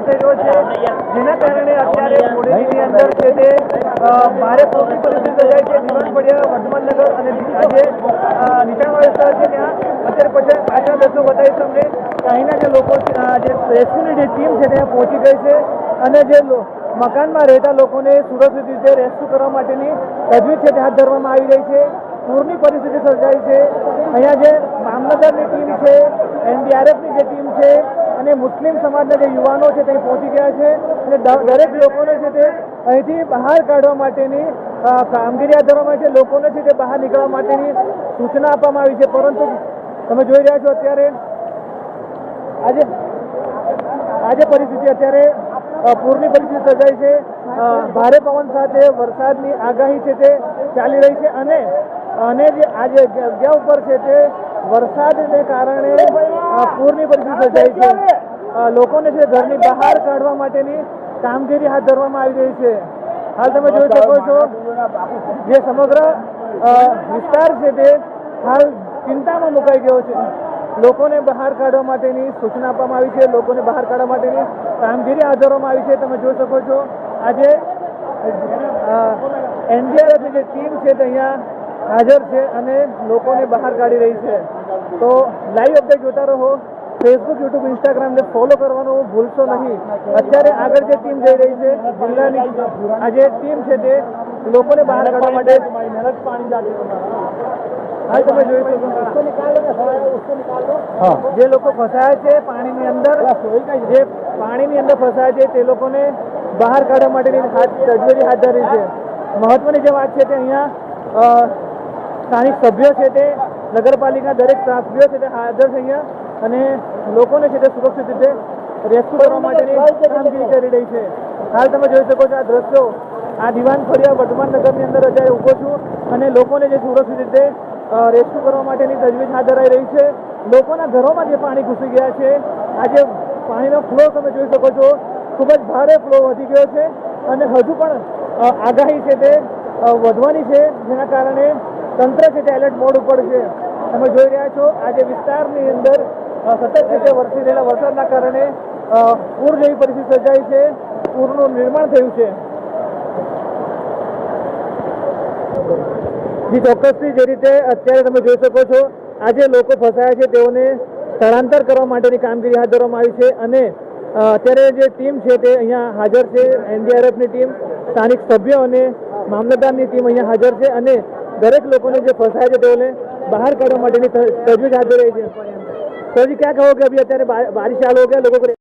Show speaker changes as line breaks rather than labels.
થઈ રહ્યો છે, જેના કારણે અત્યારે બોડેલીની અંદર છે તે ભારે પૂરની પરિસ્થિતિ સર્જાઈ છે। દિવાનફળિયા, વર્ધમાનનગર અને આજે નીચાણવાળા વિસ્તાર છે ત્યાં અત્યારે પછી પાછા દ્રશ્યો બતાવીશ તમને। અહીંના જે લોકો જે રેસ્ક્યુની જે ટીમ છે ત્યાં પહોંચી ગઈ છે અને જે મકાનમાં રહેતા લોકોને સુરક્ષિત રીતે રેસ્ક્યુ કરવા માટેની તજવીજ છે તે હાથ ધરવામાં આવી રહી છે। પૂરની પરિસ્થિતિ સર્જાઈ છે। અહીંયા જે મામલતદારની ટીમ છે, એનડીઆરએફની જે ટીમ છે અને મુસ્લિમ સમાજના જે યુવાનો છે તે પહોંચી ગયા છે અને દરેક લોકોને છે તે અહીંથી બહાર કાઢવા માટેની કામગીરી હાથ ધરવામાં આવી છે। લોકોને છે તે બહાર નીકળવા માટેની સૂચના આપવામાં આવી છે, પરંતુ તમે જોઈ રહ્યા છો અત્યારે આજે પરિસ્થિતિ અત્યારે પૂરની પરિસ્થિતિ સર્જાઈ છે। ભારે પવન સાથે વરસાદની આગાહી છે તે ચાલી રહી છે અને જે આજે જગ્યા ઉપર છે તે વરસાદને કારણે પૂરની પરિસ્થિતિ સર્જાઈ છે। લોકોને છે ઘરની બહાર કાઢવા માટેની કામગીરી હાથ ધરવામાં આવી રહી છે। હાલ તમે જોઈ શકો છો જે સમગ્ર વિસ્તાર છે તે હાલ ચિંતામાં મુકાઈ ગયો છે। લોકોને બહાર કાઢવા માટેની સૂચના આપવામાં આવી છે, લોકોને બહાર કાઢવા માટેની કામગીરી હાથ ધરવામાં આવી છે। તમે જોઈ શકો છો આજે એનડીઆરએફની જે ટીમ છે તે અહીંયા હાજર છે અને લોકોને બહાર કાઢી રહી છે। તો લાઈવ અપડેટ જોતા રહો। ફેસબુક, યુટ્યુબ, ઇન્સ્ટાગ્રામને ફોલો કરવાનું ભૂલશો નહીં। અત્યારે આગળ જે ટીમ જઈ રહી છે જિલ્લાની, આ જે ટીમ છે તે લોકોને બહાર કાઢવા માટે હાલ તમે જોઈ શકો જે લોકો ફસાયા છે પાણીની અંદર, જે પાણીની અંદર ફસાયા છે તે લોકોને બહાર કાઢવા માટેની તજવીજ હાથ ધરી છે। મહત્વની જે વાત છે તે અહીંયા સ્થાનિક સભ્યો છે તે નગરપાલિકા દરેક સભ્યો છે તે હાજર છે અહીંયા અને લોકોને છે તે સુરક્ષિત રીતે રેસ્ક્યુ કરવા માટેની કામગીરી કરી રહી છે। હાલ તમે જોઈ શકો છો આ દ્રશ્યો, આ દિવાનફળિયા વર્ધમાનનગરની અંદર અત્યારે ઊભો છું અને લોકોને જે સુરક્ષિત રીતે રેસ્ક્યુ કરવા માટેની તજવીજ હાથ ધરાઈ રહી છે। લોકોના ઘરોમાં જે પાણી ઘૂસી ગયા છે, આજે પાણીનો ફ્લો તમે જોઈ શકો છો, ખૂબ જ ભારે ફ્લો વધી ગયો છે અને હજુ પણ આગાહી છે તે વધવાની છે, જેના કારણે તંત્ર છે તે એલર્ટ મોડ ઉપર છે। તમે જોઈ રહ્યા છો આજે વિસ્તારની અંદર સતત રીતે વરસી રહેલા વરસાદના કારણે પૂર જેવી પરિસ્થિતિ સર્જાઈ છે, પૂરનું નિર્માણ થયું છે। જે ચોક્કસથી જે રીતે અત્યારે તમે જોઈ શકો છો આજે લોકો ફસાયા છે તેઓને સ્થળાંતર કરવા માટેની કામગીરી હાથ ધરવામાં આવી છે અને અત્યારે જે ટીમ છે તે અહીંયા હાજર છે, એનડીઆરએફની ટીમ, સ્થાનિક સભ્યો અને મામલતદારની ટીમ અહીંયા હાજર છે અને દરેક લોકોને જે ફસાયા છે તેઓને बाहर काढ़ने तजवीज हाथ धरी है। तो जी क्या कहोगे, अभी अत्यारे बारिश चालू हो गया, लोगों को